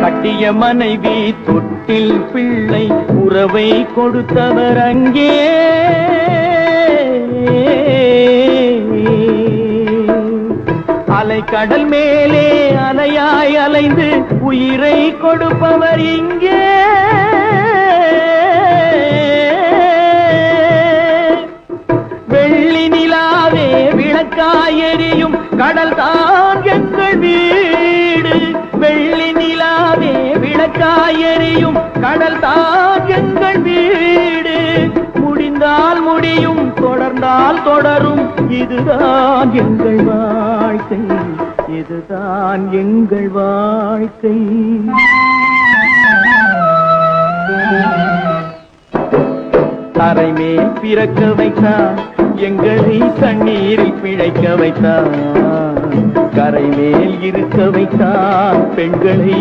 கட்டிய மனைவி தொட்டில் பிள்ளை உறவை கொடுத்தவர் அங்கே. அலை கடல் மேலே அலையாய் அலைந்து உயிரை கொடுப்பவர் இங்கே. வெள்ளி நிலாவே விளக்காய் எரியும் கடல் தான் எங்கள் வீடு. வெள்ளி நிலாவே விளக்காய் எரியும் கடல் தான் எங்கள் வீடு. முடிந்தால் முடியும், தொடர்ந்தால் தொடரும், இதுதான் எங்கள் வாழ்க்கை, இதுதான் எங்கள் வாழ்க்கை. தரைமேல் பிறக்க வைத்தான், எங்களை தண்ணீரில் பிழைக்க வைத்தான். கரை மேல் இருக்க வைத்தான், பெண்களை